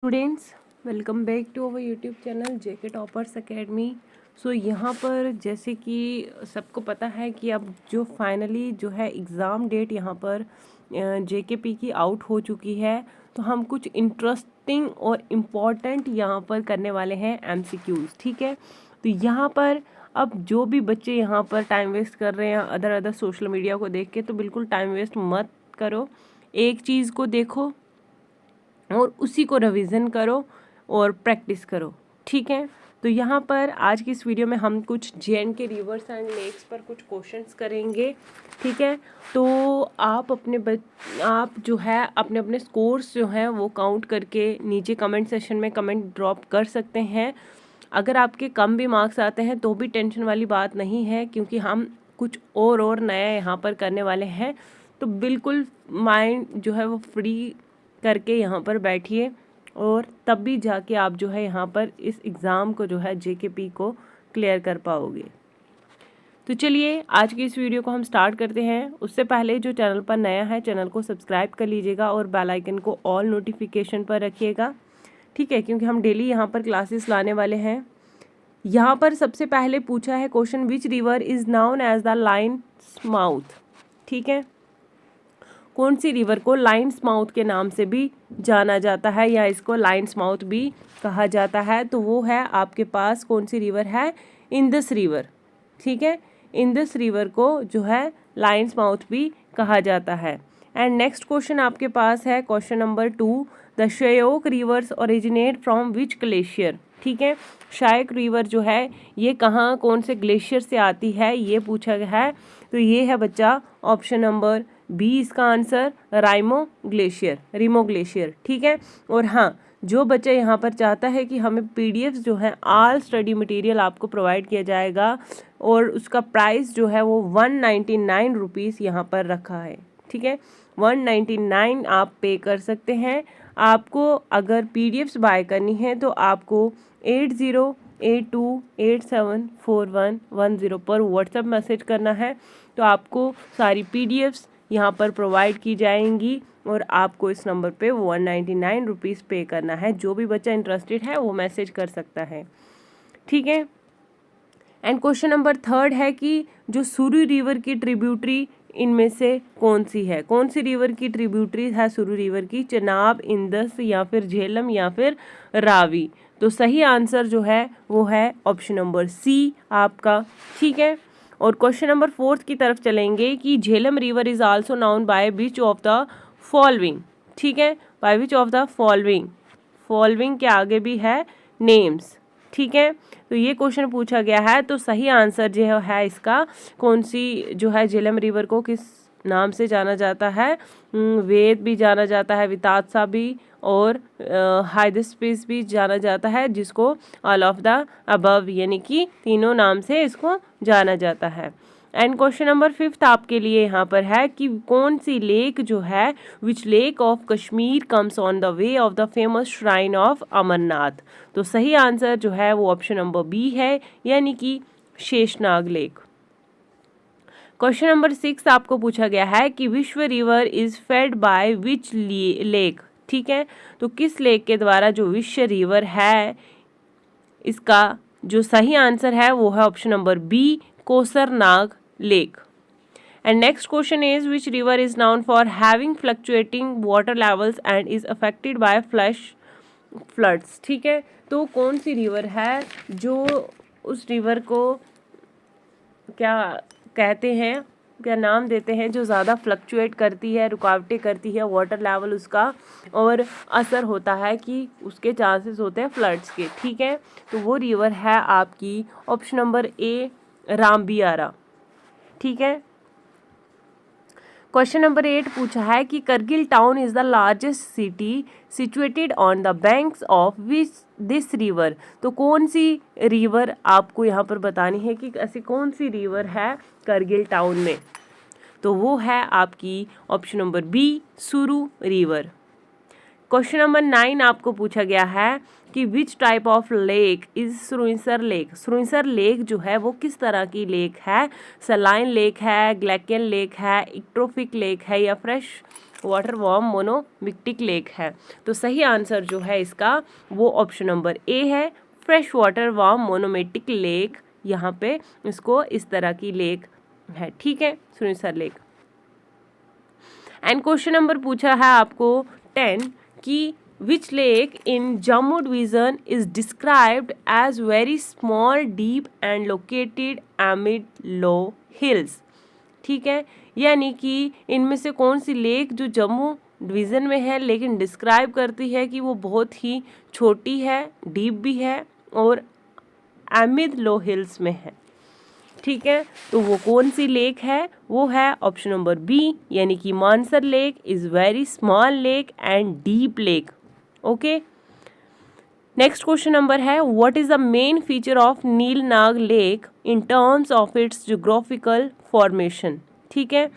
Students, welcome back to our YouTube channel JK Toppers Academy. So यहाँ पर जैसे कि सबको पता है कि अब जो फाइनली जो है एग्ज़ाम डेट यहाँ पर जेकेपी की आउट हो चुकी है, तो हम कुछ इंटरेस्टिंग और इम्पॉर्टेंट यहाँ पर करने वाले हैं एमसीक्यूज़। ठीक है, तो यहाँ पर अब जो भी बच्चे यहाँ पर टाइम वेस्ट कर रहे हैं अदर सोशल मीडिया को देख के, तो बिल्कुल टाइम वेस्ट मत करो। एक चीज़ को देखो और उसी को रिवीजन करो और प्रैक्टिस करो। ठीक है, तो यहाँ पर आज की इस वीडियो में हम कुछ जेएंड के रिवर्स एंड लेक्स पर कुछ क्वेश्चंस करेंगे। ठीक है, तो आप आप जो है अपने अपने स्कोर्स जो हैं वो काउंट करके नीचे कमेंट सेशन में कमेंट ड्रॉप कर सकते हैं। अगर आपके कम भी मार्क्स आते हैं तो भी टेंशन वाली बात नहीं है, क्योंकि हम कुछ और नया यहाँ पर करने वाले हैं। तो बिल्कुल माइंड जो है वो फ्री करके यहाँ पर बैठिए और तब भी जाके आप जो है यहाँ पर इस एग्ज़ाम को जो है जेकेपी को क्लियर कर पाओगे। तो चलिए आज की इस वीडियो को हम स्टार्ट करते हैं। उससे पहले जो चैनल पर नया है चैनल को सब्सक्राइब कर लीजिएगा और बेल आइकन को ऑल नोटिफिकेशन पर रखिएगा। ठीक है, क्योंकि हम डेली यहाँ पर क्लासेस लाने वाले हैं। यहाँ पर सबसे पहले पूछा है question, which river is known as the lion's mouth. ठीक है, कौन सी रिवर को लायंस माउथ के नाम से भी जाना जाता है या इसको लायंस माउथ भी कहा जाता है? तो वो है आपके पास कौन सी रिवर है? Indus river. ठीक है, इंदस रिवर को जो है लायंस माउथ भी कहा जाता है। एंड नेक्स्ट क्वेश्चन आपके पास है question number 2, the Shyok reverse originate from which glacier. ठीक है, शायक रिवर जो है ये कहाँ कौन से ग्लेशियर से आती है ये पूछा गया है। तो ये है बच्चा ऑप्शन नंबर बी इसका आंसर, रीमो ग्लेशियर। ठीक है, और हाँ, जो बच्चा यहाँ पर चाहता है कि हमें पीडीएफ्स जो है ऑल स्टडी मटेरियल आपको प्रोवाइड किया जाएगा और उसका प्राइस जो है वो 199 रुपीज़ यहाँ पर रखा है। ठीक है, 199 आप पे कर सकते हैं। आपको अगर पीडीएफ्स बाय करनी है तो आपको 8082874110 पर व्हाट्सएप मैसेज करना है। तो आपको सारी पीडीएफ्स यहाँ पर प्रोवाइड की जाएंगी और आपको इस नंबर पे 199 रुपीज़ पे करना है। जो भी बच्चा इंटरेस्टेड है वो मैसेज कर सकता है। ठीक है, एंड क्वेश्चन नंबर 3 है कि जो सुरु रिवर की ट्रिब्यूटरी इनमें से कौन सी है? कौन सी रिवर की ट्रिब्यूटरी है सुरु रिवर की? चनाब, इंदस या फिर झेलम या फिर रावी? तो सही आंसर जो है वो है ऑप्शन नंबर सी आपका। ठीक है, और क्वेश्चन नंबर 4 की तरफ चलेंगे कि Jhelum river is also known by which of the following. ठीक है, by which of the following के आगे भी है नेम्स। ठीक है, तो ये क्वेश्चन पूछा गया है। तो सही आंसर जो है इसका, कौन सी जो है झेलम रिवर को किस नाम से जाना जाता है? वेद भी जाना जाता है, वितात्सा भी, और हाइदस्पेस भी जाना जाता है, जिसको ऑल ऑफ द अबव यानी कि तीनों नाम से इसको जाना जाता है। एंड क्वेश्चन नंबर 5 आपके लिए यहाँ पर है कि कौन सी लेक जो है, which lake of Kashmir comes on the way of the famous shrine of Amarnath. तो सही आंसर जो है वो ऑप्शन नंबर बी है, यानी कि शेषनाग लेक। क्वेश्चन नंबर 6 आपको पूछा गया है कि विश्व river is fed by which lake. ठीक है, तो किस लेक के द्वारा जो विश्व रिवर है, इसका जो सही आंसर है वो है option number B, Kausarnag lake. And next question is which river is known for having fluctuating water levels and is affected by floods. ठीक है, तो कौन सी रिवर है जो उस रिवर को क्या कहते हैं, क्या नाम देते हैं, जो ज़्यादा फ्लक्चुएट करती है, रुकावटें करती है वाटर लेवल उसका, और असर होता है कि उसके चांसेस होते हैं फ्लड्स के। ठीक है, तो वो रिवर है आपकी ऑप्शन नंबर ए, रामबियारा। ठीक है, क्वेश्चन नंबर 8 पूछा है कि Kargil town is the largest city situated on the banks of which this river. तो कौन सी रिवर आपको यहाँ पर बतानी है कि ऐसी कौन सी रिवर है करगिल टाउन में? तो वो है आपकी option number B, Suru river. Question number 9 आपको पूछा गया है कि which type of lake is Surinsar lake. Surinsar lake जो है वो किस तरह की लेक है? सलाइन लेक है, ग्लेकियन लेक है, इक्ट्रोफिक लेक है या फ्रेश वाटर वार्म मोनोमिक्टिक लेक है। तो सही आंसर जो है इसका वो ऑप्शन नंबर ए है, फ्रेश वाटर वार्म मोनोमिक्टिक लेक। यहाँ पे इसको इस तरह की लेक है, ठीक है, Sunisar lake. And question number पूछा है आपको 10 कि which lake in Jammu division is described as very small deep and located amid low hills. ठीक है, यानी कि इनमें से कौन सी लेक जो जम्मू डिवीज़न में है लेकिन डिस्क्राइब करती है कि वो बहुत ही छोटी है, डीप भी है और एमिड लो हिल्स में है। ठीक है, तो वो कौन सी लेक है? वो है ऑप्शन नंबर बी, यानी कि Mansar lake is very small lake and deep lake. Okay, next question number है what is the main feature of Nilnag lake in terms of its geographical formation. ठीक है,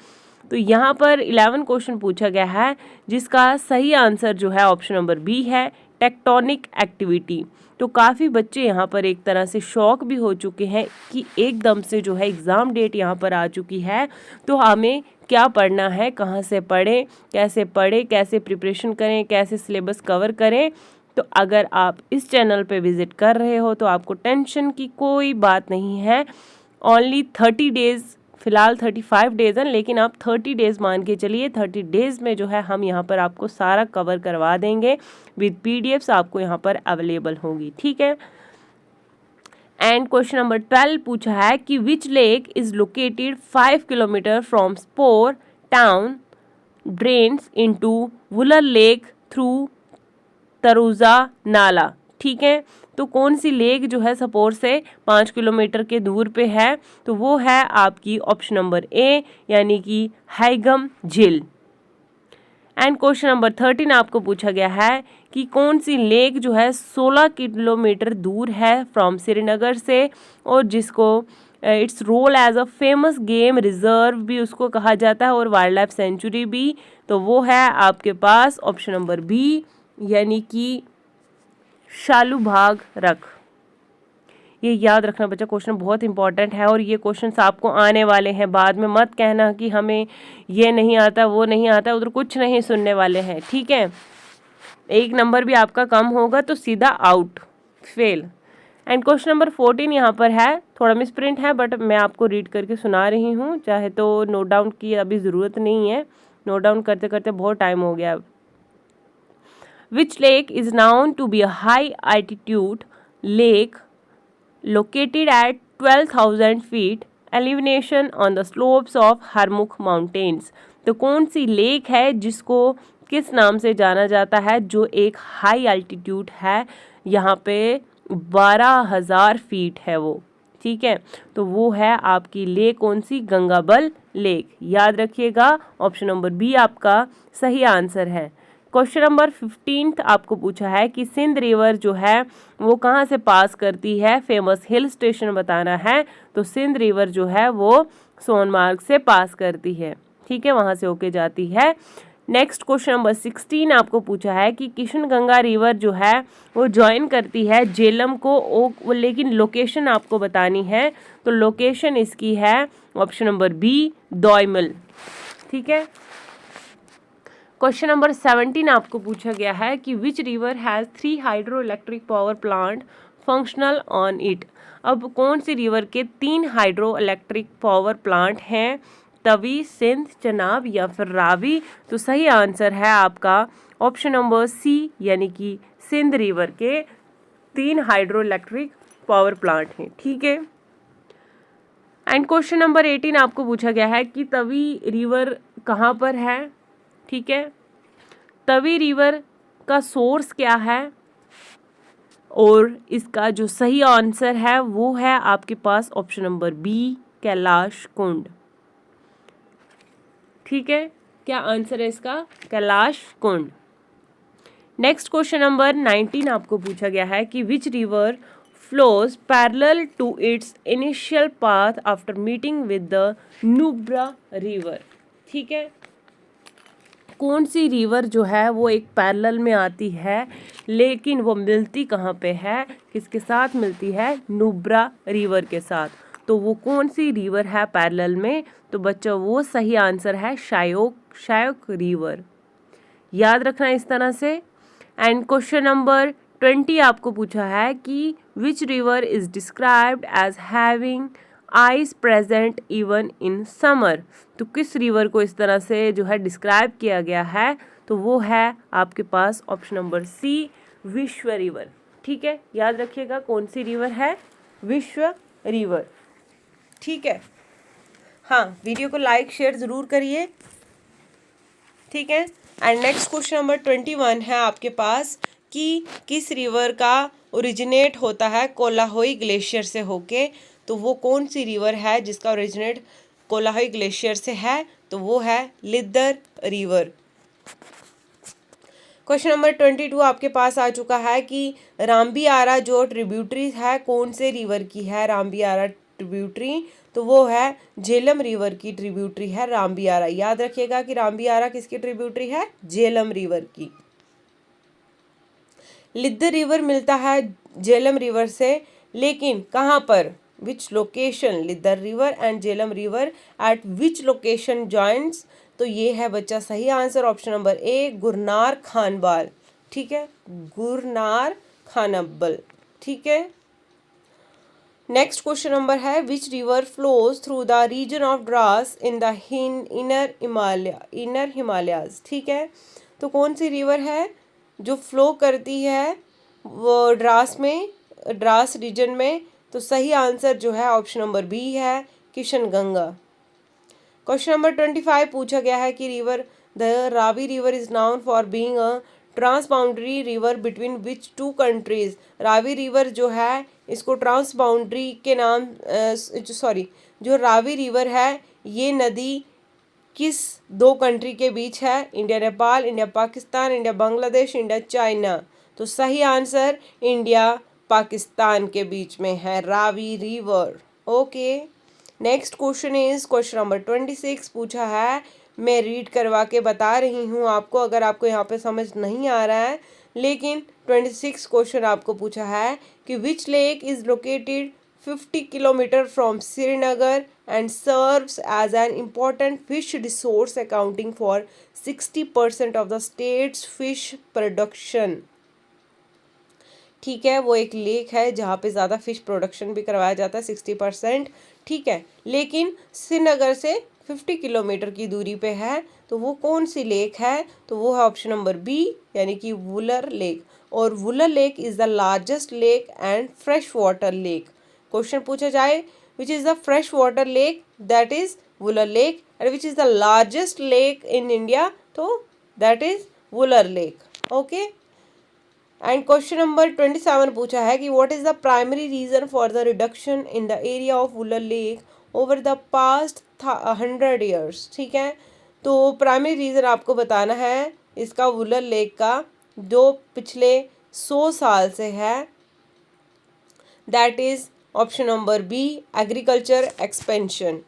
तो यहाँ पर 11 क्वेश्चन पूछा गया है जिसका सही आंसर जो है ऑप्शन नंबर बी है, टेक्टोनिक एक्टिविटी। तो काफ़ी बच्चे यहाँ पर एक तरह से शॉक भी हो चुके हैं कि एकदम से जो है एग्ज़ाम डेट यहाँ पर आ चुकी है, तो हमें क्या पढ़ना है, कहाँ से पढ़ें, कैसे प्रिपरेशन करें, कैसे सिलेबस कवर करें। तो अगर आप इस चैनल पे विज़िट कर रहे हो तो आपको टेंशन की कोई बात नहीं है। ओनली 30 डेज़, फ़िलहाल 35 डेज़ हैं, लेकिन आप 30 डेज़ मान के चलिए। 30 डेज़ में जो है हम यहाँ पर आपको सारा कवर करवा देंगे विद PDFs आपको यहाँ पर अवेलेबल होगी। ठीक है, एंड क्वेश्चन नंबर 12 पूछा है कि which lake is located 5 kilometre from Sopore town, drains into Wular lake through Taruja नाला। ठीक है, तो कौन सी लेक जो है सपोर से 5 किलोमीटर के दूर पे है? तो वो है आपकी ऑप्शन नंबर ए, यानी कि हैगम झील। एंड क्वेश्चन नंबर 13 आपको पूछा गया है कि कौन सी लेक जो है 16 किलोमीटर दूर है फ्रॉम श्रीनगर से और जिसको its role as a famous game reserve भी उसको कहा जाता है और वाइल्ड लाइफ सेंचुरी भी। तो वो है आपके पास ऑप्शन नंबर बी, यानी कि शालूबाग रख। ये याद रखना बच्चा, क्वेश्चन बहुत इंपॉर्टेंट है और ये क्वेश्चंस आपको आने वाले हैं। बाद में मत कहना कि हमें ये नहीं आता, वो नहीं आता, उधर कुछ नहीं सुनने वाले हैं। ठीक है, एक नंबर भी आपका कम होगा तो सीधा out, fail. And question number 14 यहाँ पर है, थोड़ा मिस प्रिंट है बट मैं आपको रीड करके सुना रही हूँ, चाहे तो नोट डाउन की अभी ज़रूरत नहीं है, नोट डाउन करते करते बहुत टाइम हो गया। Which lake is known to be a high altitude lake located at 12,000 feet elevation on the slopes of Harmukh Mountains? तो कौन सी लेक है जिसको किस नाम से जाना जाता है, जो एक हाई अल्टीट्यूड है, यहाँ पे 12,000 फीट है वो। ठीक है, तो वो है आपकी लेक कौन सी? गंगाबल लेक। याद रखिएगा, ऑप्शन नंबर बी आपका सही आंसर है। क्वेश्चन नंबर 15 आपको पूछा है कि सिंध रिवर जो है वो कहाँ से पास करती है, फेमस हिल स्टेशन बताना है। तो सिंध रिवर जो है वो सोनमार्ग से पास करती है। ठीक है, वहाँ से होके जाती है। नेक्स्ट क्वेश्चन नंबर 16 आपको पूछा है कि किशन गंगा रिवर जो है वो ज्वाइन करती है झेलम को, लेकिन लोकेशन आपको बतानी है। तो लोकेशन इसकी है ऑप्शन नंबर बी, दौइमल। ठीक है, क्वेश्चन नंबर 17 आपको पूछा गया है कि which river has 3 hydro electric power plant functional on it. अब कौन सी रिवर के 3 हाइड्रो इलेक्ट्रिक पावर प्लांट हैं? तवी, सिंध, चनाब या फिर रावी। तो सही आंसर है आपका ऑप्शन नंबर सी, यानी कि सिंध रिवर के 3 हाइड्रो इलेक्ट्रिक पावर प्लांट हैं। ठीक है, एंड क्वेश्चन नंबर 18 आपको पूछा गया है कि तवी रिवर कहाँ पर है। ठीक है, तवी रिवर का सोर्स क्या है, और इसका जो सही आंसर है वो है आपके पास option number B, Kailash Kund. ठीक है, क्या आंसर है इसका? Kailash Kund. Next question number 19 आपको पूछा गया है कि which river flows parallel to its initial path after meeting with the Nubra river. ठीक है, कौन सी रिवर जो है वो एक पैरेलल में आती है, लेकिन वो मिलती कहाँ पे है, किसके साथ मिलती है? नुब्रा रिवर के साथ। तो वो कौन सी रिवर है पैरेलल में? तो बच्चों वो सही आंसर है शायोक रिवर। याद रखना इस तरह से। एंड क्वेश्चन नंबर 20 आपको पूछा है कि which river is described as having ice present even in summer. तो किस रिवर को इस तरह से जो है डिस्क्राइब किया गया है, तो वो है आपके पास ऑप्शन नंबर सी, विश्व रिवर। ठीक है, याद रखिएगा कौन सी रिवर है, विश्व रिवर। ठीक है, हाँ, वीडियो को लाइक शेयर ज़रूर करिए। ठीक है, एंड नेक्स्ट क्वेश्चन नंबर 21 है आपके पास कि किस रिवर का ओरिजिनेट होता है कोलाहोई ग्लेशियर से होके। तो वो कौन सी रिवर है जिसका ओरिजिनेट कोलाहोई ग्लेशियर से है, तो वो है लिद्दर रिवर। क्वेश्चन नंबर 22 आपके पास आ चुका है कि रामबी आरा जो ट्रिब्यूटरी है कौन से रिवर की है, रामबी आरा ट्रिब्यूटरी, तो वो है झेलम रिवर की ट्रिब्यूटरी है रामबी आरा। याद रखिएगा कि रामबी आरा किसकी ट्रिब्यूटरी है, झेलम रिवर की। लिद्दर रिवर मिलता है झेलम रिवर से, लेकिन कहाँ पर, विच location, Lidder river and Jhelum river eight which location joints. तो ये है बच्चा सही आंसर ऑप्शन नंबर ए, गुरनार खानबाल। ठीक है, गुरनार खानबल। ठीक है, नेक्स्ट क्वेश्चन नंबर है which river flows through the region of Dras in the inner Himalayas. ठीक है, तो कौन सी रिवर है जो फ्लो करती है वो द्रास में, द्रास रीजन में। तो सही आंसर जो है ऑप्शन नंबर बी है, किशनगंगा। क्वेश्चन नंबर 25 पूछा गया है कि river the Ravi river is known for being a trans boundary river between which two countries. Ravi river जो है इसको ट्रांस बाउंड्री के नाम जो रावी रिवर है ये नदी किस दो कंट्री के बीच है, India Nepal, India Pakistan, India Bangladesh, India China. तो सही आंसर इंडिया पाकिस्तान के बीच में है Ravi river. Okay, next question is question number 26 पूछा है, मैं रीड करवा के बता रही हूँ आपको अगर आपको यहाँ पे समझ नहीं आ रहा है, लेकिन 26 क्वेश्चन आपको पूछा है कि which lake is located 50 kilometre from Srinagar and serves as an important fish resource accounting for 60% of the state's fish production। ठीक है, वो एक लेक है जहाँ पे ज़्यादा फिश प्रोडक्शन भी करवाया जाता है 60%। ठीक है, लेकिन श्रीनगर से 50 किलोमीटर की दूरी पे है। तो वो कौन सी लेक है, तो वो है ऑप्शन नंबर बी, यानी कि वुलर लेक। और Wular lake is the largest lake and fresh water lake. Question पूछा जाए which is the fresh water lake, that is Wular Lake, and which is the largest lake in India, so that is Wular Lake। Okay, and question number 27 पूछा है कि what is the primary reason for the reduction in the area of Wular Lake over the past 100 years। ठीक है, तो primary reason आपको बताना है इसका वुलर लेक का जो पिछले 100 साल से है, that is option number B, agriculture expansion.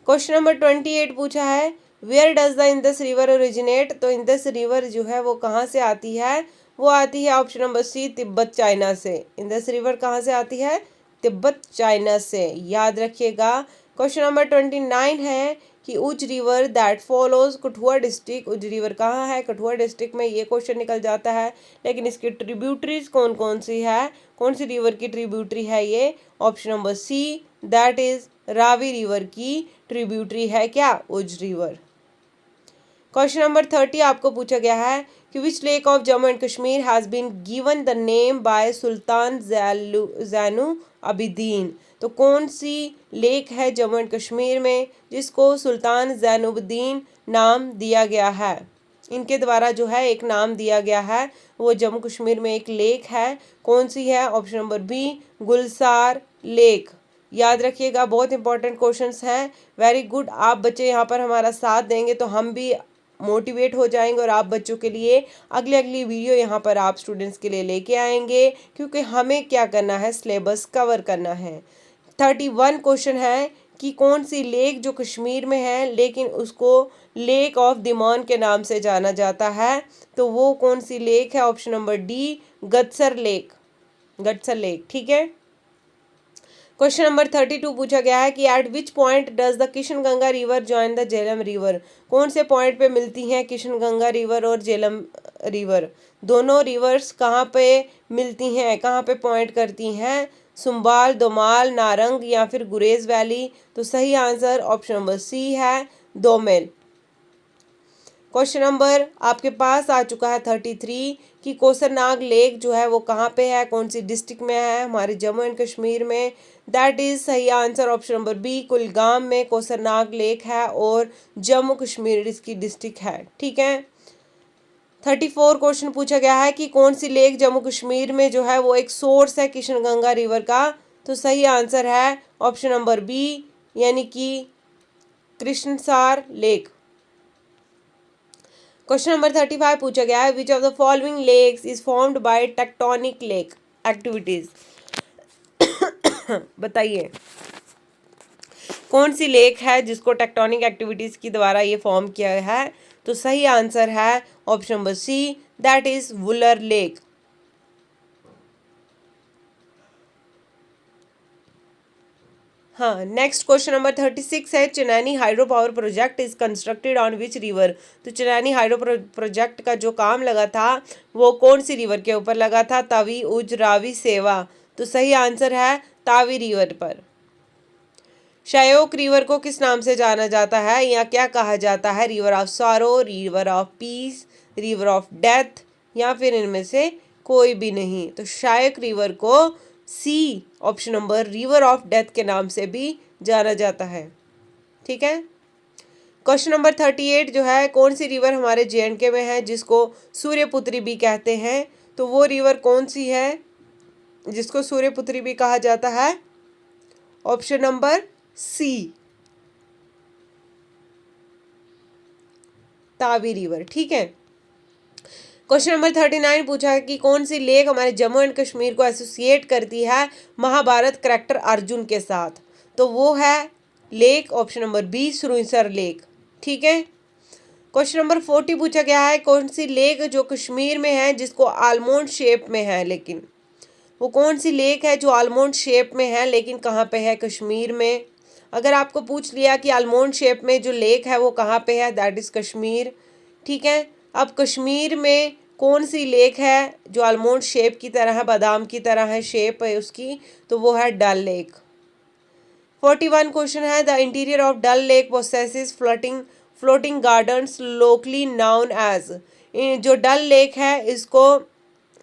Question number 28 पूछा है where does the Indus river originate. तो इंदस रिवर जो है वो कहाँ से आती है, वो आती है option number C, Tibet China से। इंदस रिवर कहाँ से आती है, तिब्बत चाइना से। याद रखिएगा। क्वेश्चन नंबर 29 है कि उज river that follows Kathua district. उज रिवर कहाँ है, कठुआ डिस्ट्रिक्ट में। ये क्वेश्चन निकल जाता है, लेकिन इसकी ट्रिब्यूटरीज कौन कौन सी है, कौन सी रिवर की ट्रिब्यूटरी है ये, option number C, that is Ravi river की ट्रिब्यूटरी है क्या, उज रिवर। क्वेश्चन नंबर 30 आपको पूछा गया है कि which lake of Jammu and Kashmir has been given the name by Sultan Zainul Abidin. तो कौन सी लेक है जम्मू एंड कश्मीर में जिसको सुल्तान जैनुब्दीन नाम दिया गया है, इनके द्वारा जो है एक नाम दिया गया है, वो जम्मू कश्मीर में एक लेक है। कौन सी है, ऑप्शन नंबर बी, गुलसार लेक। याद रखिएगा, बहुत इंपॉर्टेंट क्वेश्चंस हैं। वेरी गुड, आप बच्चे यहाँ पर हमारा साथ देंगे तो हम भी मोटिवेट हो जाएंगे और आप बच्चों के लिए अगली वीडियो यहाँ पर आप स्टूडेंट्स के लिए लेके आएंगे, क्योंकि हमें क्या करना है, सिलेबस कवर करना है। 31 क्वेश्चन है कि कौन सी लेक जो कश्मीर में है लेकिन उसको लेक ऑफ दिमान के नाम से जाना जाता है, तो वो कौन सी लेक है, option number D, Gadsar lake. Gadsar lake. ठीक है, क्वेश्चन नंबर 32 पूछा गया है कि at which point does the Kishan Ganga river join the Jhelum river. कौन से पॉइंट पे मिलती हैं किशन गंगा रिवर और झेलम रिवर। दोनों रिवर्स कहाँ पे मिलती हैं, कहाँ पे पॉइंट करती हैं, सुम्बाल, दोमाल, नारंग या फिर गुरेज वैली। तो सही आंसर ऑप्शन नंबर सी है, दोमेल। क्वेश्चन नंबर आपके पास आ चुका है 33 कि कोसरनाग लेक जो है वो कहाँ पे है, कौन सी डिस्ट्रिक्ट में है, हमारे जम्मू एंड कश्मीर में। दैट इज सही answer option number B, Kulgam में कोसरनाग लेक है और जम्मू कश्मीर इसकी डिस्ट्रिक्ट है। ठीक है। 34 क्वेश्चन पूछा गया है कि कौन सी लेक जम्मू कश्मीर में जो है वो एक सोर्स है किशन गंगा रिवर का। तो सही आंसर है ऑप्शन नंबर बी, यानी कि कृष्णसार लेक। क्वेश्चन नंबर 35 पूछा गया है which of the following lakes is formed by tectonic lake activities. बताइए कौन सी लेक है जिसको टेक्टोनिक एक्टिविटीज के द्वारा ये फॉर्म किया है। तो सही आंसर है option number C, that is Wular lake. हाँ, नेक्स्ट क्वेश्चन नंबर 36 है Chenani hydro power project is constructed on which river. तो चनैनी हाइड्रो प्रोजेक्ट का जो काम लगा था वो कौन सी रिवर के ऊपर लगा था, तवी, उज, रावी, सेवा। तो सही आंसर है तावी रिवर पर। शायोक रिवर को किस नाम से जाना जाता है या क्या कहा जाता है, river of sorrow, river of peace, river of death या फिर इनमें से कोई भी नहीं। तो शायोक रिवर को C option number river of death के नाम से भी जाना जाता है। ठीक है। क्वेश्चन नंबर 38 जो है कौन सी रिवर हमारे जे.एंड.के में है जिसको सूर्यपुत्री भी कहते हैं। तो वो रिवर कौन सी है जिसको सूर्यपुत्री भी कहा जाता है, ऑप्शन नंबर सी, तावी रिवर। ठीक है। क्वेश्चन नंबर 39 पूछा है कि कौन सी लेक हमारे जम्मू एंड कश्मीर को एसोसिएट करती है महाभारत करैक्टर अर्जुन के साथ। तो वो है lake option number B, Sursar lake. ठीक है। क्वेश्चन नंबर 40 पूछा गया है कौन सी लेक जो कश्मीर में है जिसको आलमोंड शेप में है, लेकिन वो कौन सी लेक है जो आलमोंड शेप में है लेकिन कहाँ पे है, कश्मीर में। अगर आपको पूछ लिया कि आलमोंड शेप में जो लेक है वो कहाँ पे है, दैट इज कश्मीर। ठीक है। अब कश्मीर में कौन सी लेक है जो आलमोंड शेप की तरह है, बादाम की तरह है शेप है उसकी, तो वो है डल लेक। 41 क्वेश्चन है the interior of Dal lake possesses floating gardens locally known as. जो डल लेक है इसको,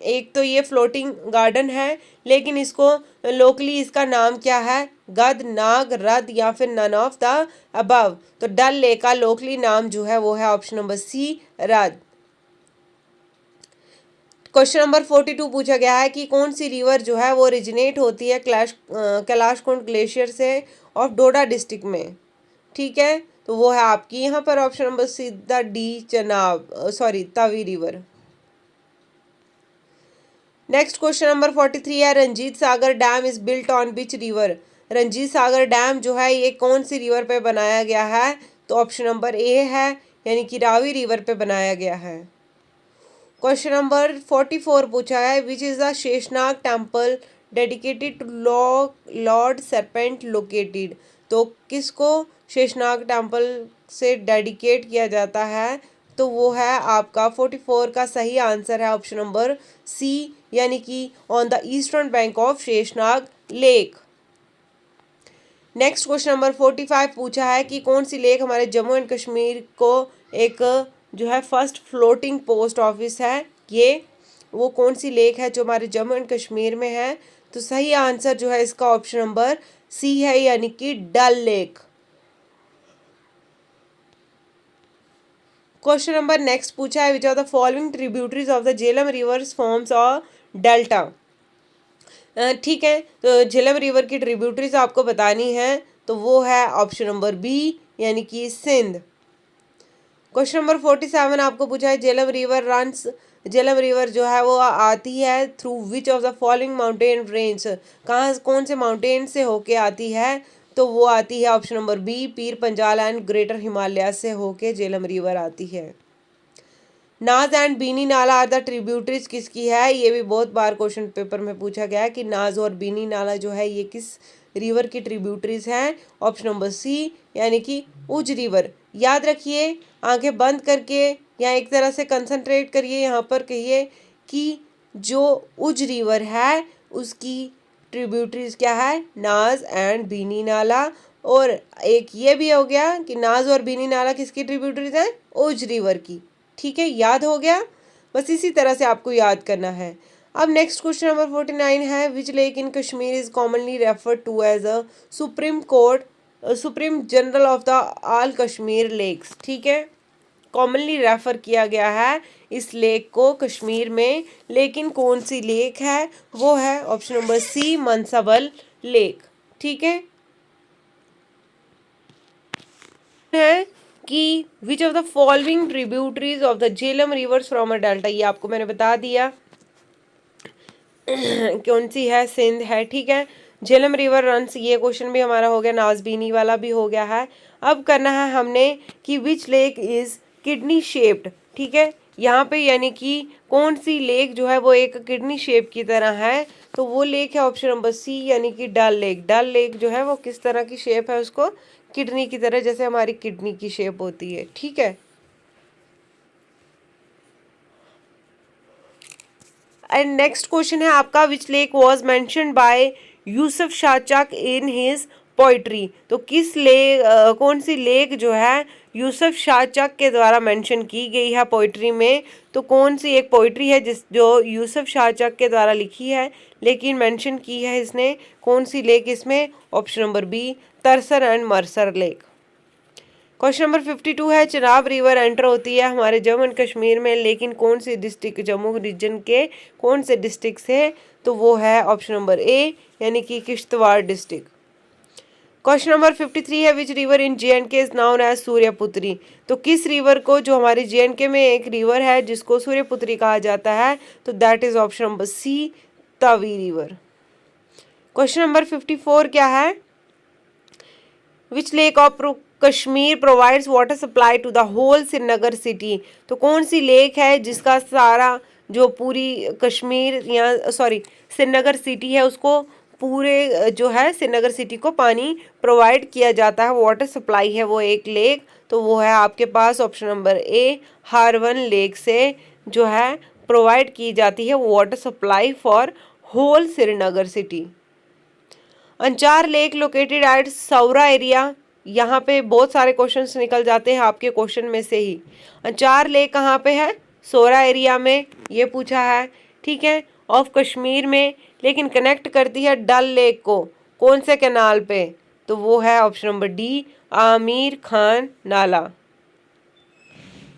एक तो ये फ्लोटिंग गार्डन है लेकिन इसको लोकली इसका नाम क्या है, गद, नाग, रद या फिर नन ऑफ द अबव। तो डल लेक का लोकली नाम जो है वो है ऑप्शन नंबर सी, रद। क्वेश्चन नंबर 42 पूछा गया है कि कौन सी रिवर जो है वो ओरिजिनेट होती है कैलाशकुंड ग्लेशियर से ऑफ डोडा डिस्ट्रिक्ट में। ठीक है। तो वो है आपकी यहाँ पर ऑप्शन नंबर सीधा D, Chenab, sorry, Tawi river. Next question number 43 है Ranjit Sagar dam is built on which river. Ranjit Sagar dam जो है ये कौन सी रिवर पे बनाया गया है, तो ऑप्शन नंबर ए है, यानी कि रावी रिवर पे बनाया गया है। क्वेश्चन नंबर 44 पूछा है which is the Sheshnag temple dedicated to lord serpent located. तो किसको शेषनाग टेम्पल से डेडिकेट किया जाता है, तो वो है आपका 44 का सही आंसर है ऑप्शन नंबर सी, यानी कि on the eastern bank of Sheshnag lake. Next question number 45 पूछा है कि कौन सी लेक हमारे जम्मू एंड कश्मीर को एक जो है फर्स्ट फ्लोटिंग पोस्ट ऑफिस है, ये वो कौन सी लेक है जो हमारे जम्मू एंड कश्मीर में है। तो सही आंसर जो है इसका ऑप्शन नंबर सी है, यानी कि Dal lake. Question number next पूछा है which are the following tributaries of the Jhelum rivers forms a delta. ठीक है। तो झेलम रिवर की ट्रिब्यूटरीज आपको बतानी है, तो वो है ऑप्शन नंबर बी, यानी कि सिंध। क्वेश्चन नंबर 47 आपको पूछा है झेलम रिवर जो है वो आती है through which of the following mountain range. कहाँ कौन से माउंटेन से होके आती है, तो वो आती है option number B, Pir Panjal and greater Himalaya से होके झेलम रिवर आती है। नाज एंड बीनी नाला आर द ट्रिब्यूटरीज किसकी है? ये भी बहुत बार क्वेश्चन पेपर में पूछा गया है कि नाज और बीनी नाला जो है ये किस रिवर की ट्रिब्यूटरीज हैं? ऑप्शन नंबर सी यानी कि उज रिवर। याद रखिए, आंखें बंद करके या एक तरह से कंसंट्रेट करिए, यहाँ पर कहिए कि जो उज रिवर है उसकी ट्रिब्यूटरीज क्या है? नाज एंड बीनी नाला। और एक ये भी हो गया कि नाज और बीनी नाला किसकी ट्रिब्यूटरीज हैं? उज रिवर की। ठीक है, याद हो गया? बस इसी तरह से आपको याद करना है। अब नेक्स्ट क्वेश्चन नंबर 49 है, which lake in Kashmir is commonly referred to as a supreme court supreme general of the all Kashmir lakes. ठीक है, कॉमनली रेफर किया गया है इस लेक को कश्मीर में, लेकिन कौन सी लेक है? वो है ऑप्शन नंबर सी मनसबल लेक। ठीक है कि विच of the following tributaries of the Jhelum reverse from a delta, ये आपको मैंने बता दिया कौन सी है? सिंध है। ठीक है, झेलम रिवर रन्स, ये क्वेश्चन भी हमारा हो गया, नाजबीनी वाला भी हो गया है। अब करना है हमने कि which lake is kidney shaped. ठीक है, यहाँ पे यानी कि कौन सी लेक जो है वो एक किडनी शेप की तरह है, तो वो लेक है ऑप्शन नंबर सी यानी कि डल लेक। डल लेक जो है वो किस तरह की शेप है? उसको किडनी की तरह, जैसे हमारी किडनी की शेप होती है। ठीक है, एंड नेक्स्ट क्वेश्चन है आपका, which lake was mentioned by Yusuf Shahchak in his poetry. तो किस लेक कौन सी लेक जो है यूसुफ शाहचक के द्वारा मेंशन की गई है पोइट्री में? तो कौन सी एक पोइट्री है जिस जो यूसुफ शाहचक के द्वारा लिखी है लेकिन मेंशन की है इसने कौन सी लेक इसमें? Option number B Tarsar and Marsar lake. Question number 52 है, चिनाब रिवर एंटर होती है हमारे जम्मू एंड कश्मीर में, लेकिन कौन सी डिस्ट्रिक्ट, जम्मू रीजन के कौन से डिस्ट्रिक्ट से? तो वो है ऑप्शन नंबर ए यानी कि किश्तवाड़ डिस्ट्रिक्ट। क्वेश्चन नंबर 53 है, which river in J and K is known as Suryaputri. तो किस रिवर को, जो हमारे जे.एंड.के में एक रिवर है जिसको सूर्यपुत्री कहा जाता है, तो that is option number C Tawi river. Question number 54 क्या है, which lake of Kashmir provides water supply to the whole Srinagar city. तो कौन सी लेक है जिसका सारा जो पूरी कश्मीर या श्रीनगर सिटी है उसको पूरे जो है श्रीनगर सिटी को पानी प्रोवाइड किया जाता है, वाटर सप्लाई है वो एक लेक, तो वो है आपके पास option number A Harwan lake से जो है प्रोवाइड की जाती है water supply for whole Srinagar city. Anchar lake located at Soura area, यहाँ पे बहुत सारे क्वेश्चंस निकल जाते हैं आपके क्वेश्चन में से ही। अंचार लेक कहाँ पे है? सौरा एरिया में, ये पूछा है। ठीक है, ऑफ कश्मीर में, लेकिन कनेक्ट करती है डल लेक को कौन से कैनाल पे? तो वो है option number D Aamir Khan Nala.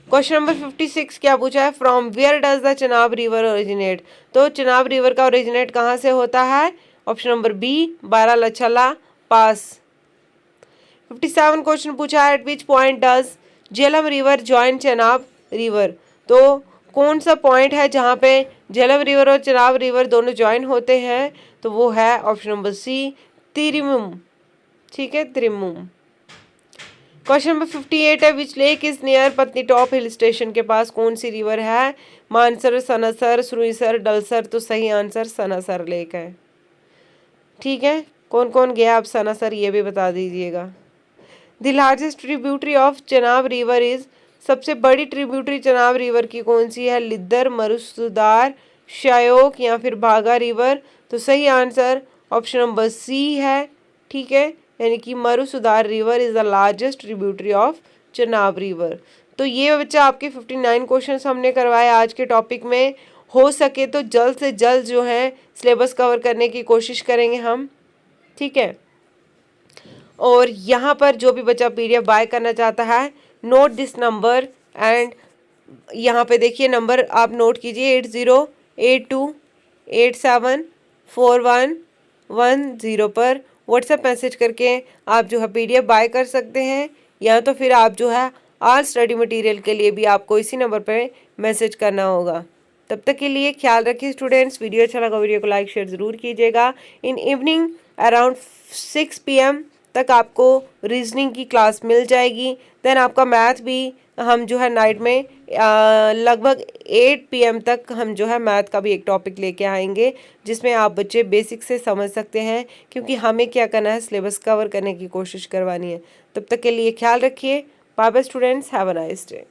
Question number 56 क्या पूछा है, from where does the Chenab river originate. तो चिनाब रिवर का ओरिजिनेट कहाँ से होता है? Option number B Baralacha La pass. 57 question पूछा है, at which point does Jhelum river join Chenab river. तो कौन सा पॉइंट है जहाँ पे झेलम रिवर और चिनाब रिवर दोनों ज्वाइन होते हैं? तो वो है ऑप्शन नंबर सी तिरिमुम। ठीक है, तिरिमुम। क्वेश्चन नंबर 58 है, विच लेक इज नियर पत्नी टॉप हिल स्टेशन के पास कौन सी रिवर है? मानसर, सनासर, सुरुईसर, डलसर। तो सही आंसर सनासर लेक है। ठीक है, कौन कौन गया आप सनासर ये भी बता दीजिएगा। The largest tributary of Chenab river is, सबसे बड़ी ट्रिब्यूटरी चनाब रिवर की कौन सी है? लिद्दर, मरुसुदार, श्योक या फिर भागा रिवर। तो सही आंसर ऑप्शन नंबर सी है। ठीक है, यानी कि Marusudar river is the largest tributary of Chenab river. तो ये बच्चा आपके 59 क्वेश्चंस हमने करवाए आज के टॉपिक में। हो सके तो जल्द से जल्द जो है सिलेबस कवर करने की कोशिश करेंगे हम। ठीक है, और यहाँ पर जो भी बच्चा PDF बाय करना चाहता है, नोट दिस नंबर एंड यहाँ पे देखिए नंबर आप नोट कीजिए 8082874110 पर व्हाट्सएप मैसेज करके आप जो है PDF बाय कर सकते हैं, या तो फिर आप जो है ऑल स्टडी मटेरियल के लिए भी आपको इसी नंबर पे मैसेज करना होगा। तब तक के लिए ख्याल रखिए स्टूडेंट्स। वीडियो अच्छा लगा वीडियो को लाइक शेयर ज़रूर कीजिएगा। इन इवनिंग अराउंड 6 PM तक आपको रीजनिंग की क्लास मिल जाएगी। देन आपका मैथ भी हम जो है नाइट में लगभग 8 PM तक हम जो है मैथ का भी एक टॉपिक लेके आएंगे, जिसमें आप बच्चे बेसिक से समझ सकते हैं, क्योंकि हमें क्या करना है, सिलेबस कवर करने की कोशिश करवानी है। तब तक के लिए ख्याल रखिए। Bye bye students, have a nice day.